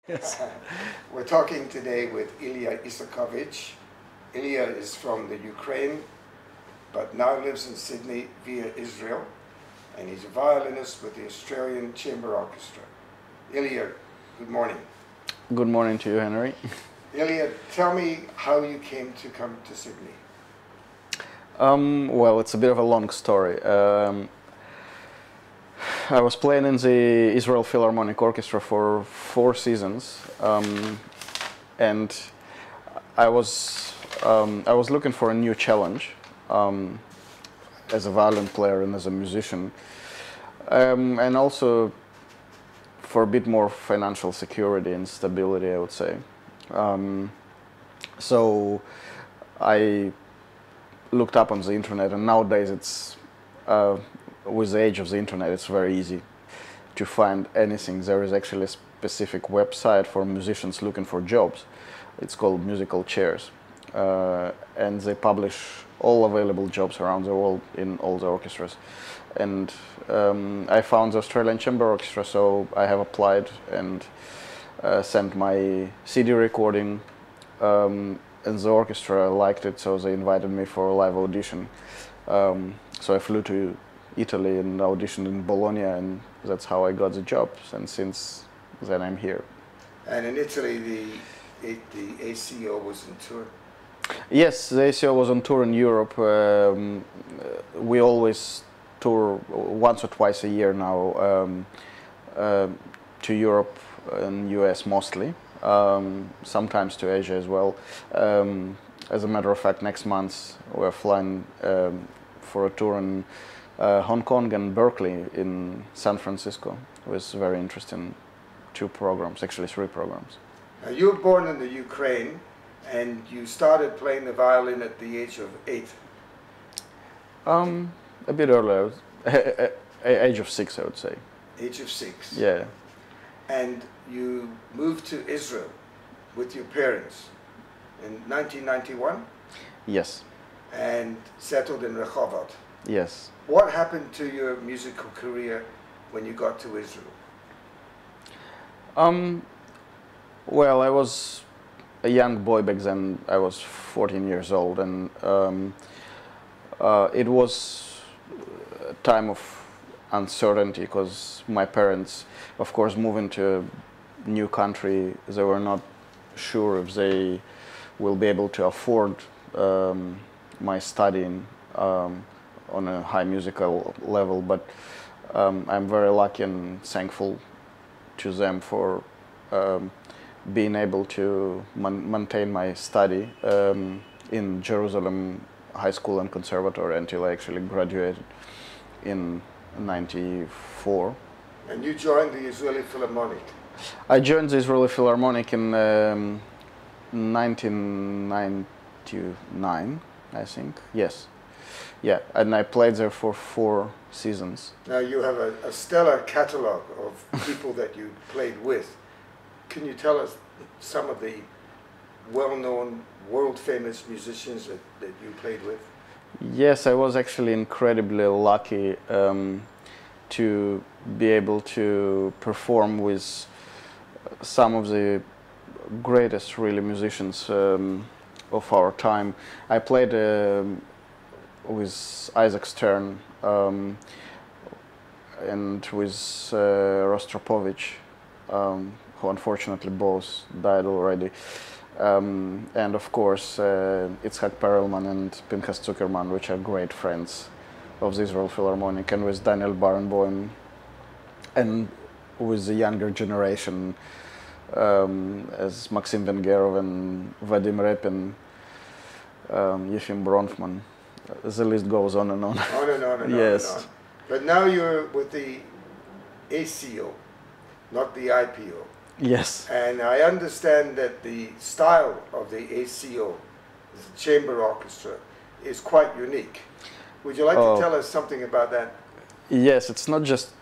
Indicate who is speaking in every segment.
Speaker 1: Yes.
Speaker 2: We're talking today with Ilya Isakovich. Ilya is from the Ukraine, but now lives in Sydney via Israel, and he's a violinist with the Australian Chamber Orchestra. Ilya, good morning.
Speaker 1: Good morning to you, Henry.
Speaker 2: Ilya, tell me how you came to come to Sydney.
Speaker 1: Well, it's a bit of a long story. I was playing in the Israel Philharmonic Orchestra for 4 seasons, and I was looking for a new challenge as a violin player and as a musician, and also for a bit more financial security and stability, I would say. So I looked up on the internet, and nowadays it's with the age of the internet, it's very easy to find anything. There is actually a specific website for musicians looking for jobs. It's called Musical Chairs, and they publish all available jobs around the world in all the orchestras. And I found the Australian Chamber Orchestra, so I have applied and sent my CD recording, and the orchestra liked it, so they invited me for a live audition. So I flew to Italy and auditioned in Bologna, and that's how I got the job, and since then I'm here.
Speaker 2: And in Italy, the ACO was on tour?
Speaker 1: Yes, the ACO was on tour in Europe. We always tour once or twice a year now to Europe and US mostly, sometimes to Asia as well. As a matter of fact, next month we're flying for a tour in Hong Kong and Berkeley in San Francisco. It was very interesting 2 programs, actually 3 programs.
Speaker 2: You were born in the Ukraine, and you started playing the violin at the age of 8.
Speaker 1: A bit earlier, age of 6, I would say.
Speaker 2: Age of 6?
Speaker 1: Yeah.
Speaker 2: And you moved to Israel with your parents in 1991?
Speaker 1: Yes.
Speaker 2: And settled in Rehovot?
Speaker 1: Yes.
Speaker 2: What happened to your musical career when you got to Israel?
Speaker 1: Well, I was a young boy back then. I was 14 years old, and it was a time of uncertainty because my parents, of course, moving to a new country, they were not sure if they will be able to afford my studying on a high musical level, but I'm very lucky and thankful to them for being able to maintain my study in Jerusalem High School and Conservatory until I actually graduated in '94.
Speaker 2: And you joined the Israeli Philharmonic?
Speaker 1: I joined the Israeli Philharmonic in 1999, I think. Yes. Yeah, and I played there for 4 seasons.
Speaker 2: Now you have a stellar catalogue of people that you played with. Can you tell us some of the well-known, world-famous musicians that you played with?
Speaker 1: Yes, I was actually incredibly lucky to be able to perform with some of the greatest, really, musicians of our time. I played with Isaac Stern and with Rostropovich, who unfortunately both died already. And of course, Itzhak Perelman and Pinchas Zuckerman, which are great friends of the Israel Philharmonic, and with Daniel Barenboim, and with the younger generation, as Maxim Vengerov and Vadim Repin, Yefim Bronfman. The list goes on and on.
Speaker 2: On and on and
Speaker 1: yes.
Speaker 2: on and on. But now you're with the ACO, not the IPO.
Speaker 1: Yes.
Speaker 2: And I understand that the style of the ACO, the Chamber Orchestra, is quite unique. Would you like to tell us something about that?
Speaker 1: Yes, it's not just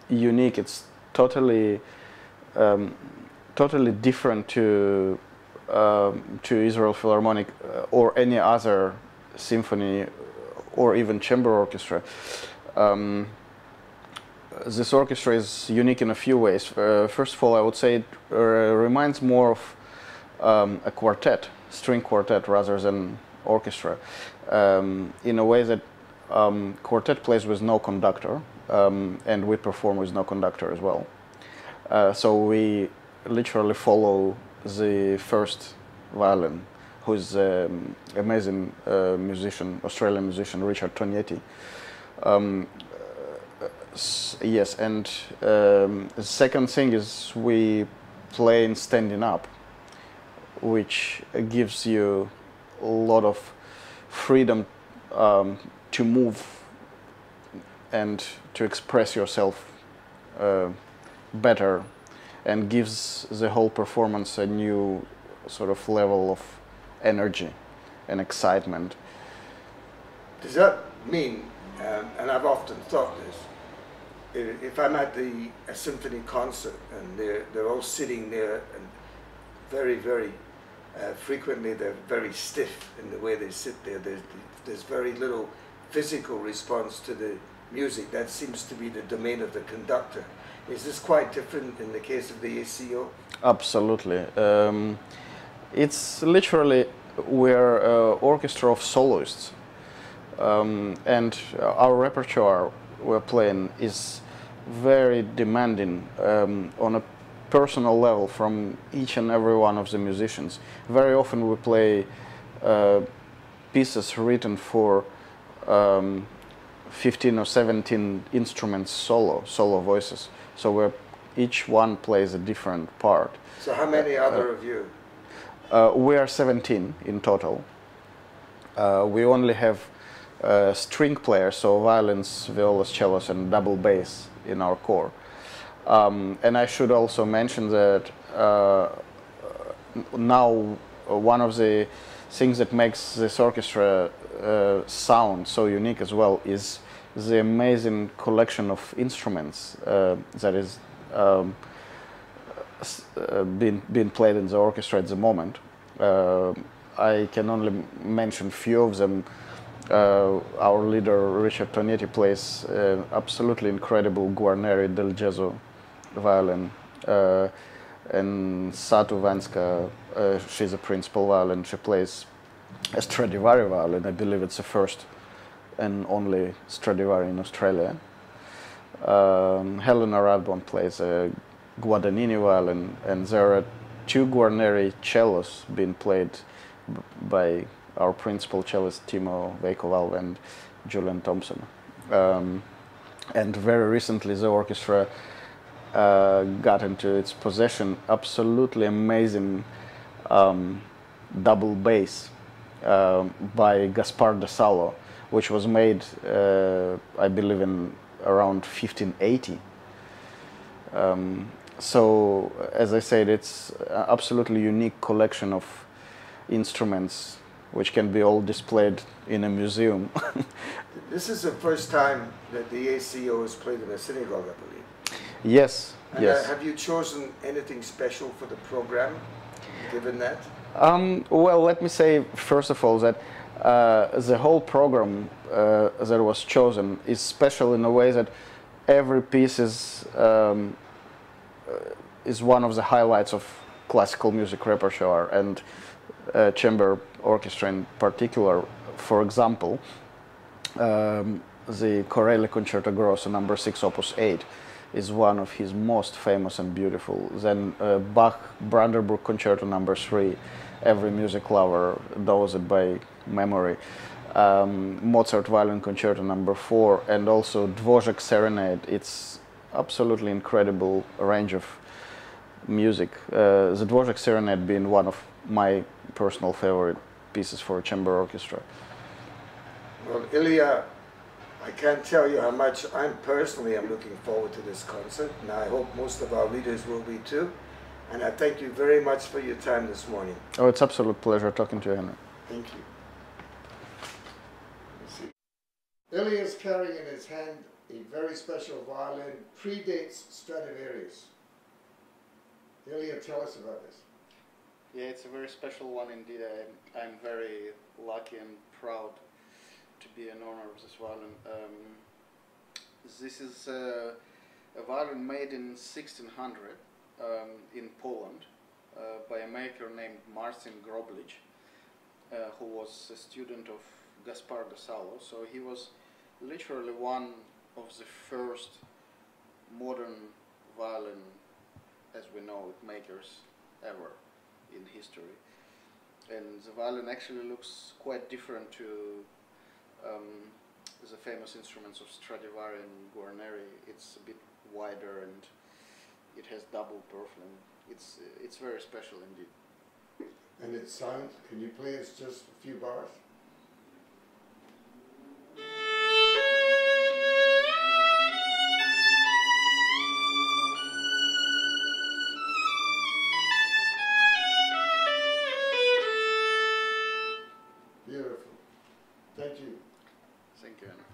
Speaker 1: unique, it's totally totally different to Israel Philharmonic or any other symphony or even chamber orchestra. this orchestra is unique in a few ways. First of all, I would say it reminds more of a quartet, string quartet, rather than orchestra, in a way that quartet plays with no conductor, and we perform with no conductor as well. So we literally follow the first violin, who's amazing musician, Australian musician, Richard Tognetti. Yes, and the second thing is we play in standing up, which gives you a lot of freedom to move and to express yourself better, and gives the whole performance a new sort of level of energy and excitement.
Speaker 2: Does that mean, and I've often thought this, if I'm at a symphony concert and they're all sitting there, and very frequently they're very stiff in the way they sit there, there's very little physical response to the music. That seems to be the domain of the conductor. Is this quite different in the case of the ACO?
Speaker 1: Absolutely. It's literally, we're an orchestra of soloists, and our repertoire we're playing is very demanding on a personal level from each and every one of the musicians. Very often we play pieces written for 15 or 17 instruments solo voices. So each one plays a different part.
Speaker 2: So how many other of you?
Speaker 1: We are 17 in total. We only have string players, so violins, violas, cellos, and double bass in our corps. And I should also mention that now one of the things that makes this orchestra sound so unique as well is the amazing collection of instruments that is being played in the orchestra at the moment. I can only mention a few of them. Our leader, Richard Tognetti, plays absolutely incredible Guarneri del Gesso violin, and Satu Vanska, she's a principal violin. She plays a Stradivari violin. I believe it's the first and only Stradivari in Australia. Helena Radbon plays a Guadagnini violin, and there are 2 Guarneri cellos being played by our principal cellist Timo Veikovalve and Julian Thompson. And very recently the orchestra got into its possession absolutely amazing double bass by Gaspar de Salo, which was made, I believe, in around 1580. So, as I said, it's an absolutely unique collection of instruments which can be all displayed in a museum.
Speaker 2: This is the first time that the ACO has played in a synagogue, I believe.
Speaker 1: Yes,
Speaker 2: and
Speaker 1: yes.
Speaker 2: Have you chosen anything special for the program, given that?
Speaker 1: Well, let me say, first of all, that the whole program that was chosen is special in a way that every piece is one of the highlights of classical music repertoire, and chamber orchestra in particular. For example, the Corelli Concerto Grosso No. 6 Opus 8 is one of his most famous and beautiful. Then Bach Brandenburg Concerto No. 3, every music lover knows it by memory. Mozart Violin Concerto No. 4, and also Dvořák Serenade. It's absolutely incredible range of music. The Dvořák Serenade being one of my personal favorite pieces for a chamber orchestra.
Speaker 2: Well, Ilya, I can't tell you how much I'm personally looking forward to this concert, and I hope most of our leaders will be too. And I thank you very much for your time this morning.
Speaker 1: Oh, it's an absolute pleasure talking to you, Henry.
Speaker 2: Thank you. Ilya is carrying in his hand a very special violin, predates Stradivarius. Ilya, tell us about this.
Speaker 1: Yeah, it's a very special one indeed. I'm very lucky and proud to be an owner of this violin. This is A violin made in 1600 in Poland by a maker named Marcin Groblich, who was a student of Gaspar de Salo. So he was literally one of the first modern violin, as we know it, makers ever in history. And the violin actually looks quite different to the famous instruments of Stradivari and Guarneri. It's a bit wider and it has double purfling. It's very special indeed.
Speaker 2: And its sound, can you play us just a few bars? Beautiful. Thank you.
Speaker 1: Thank you, Anna.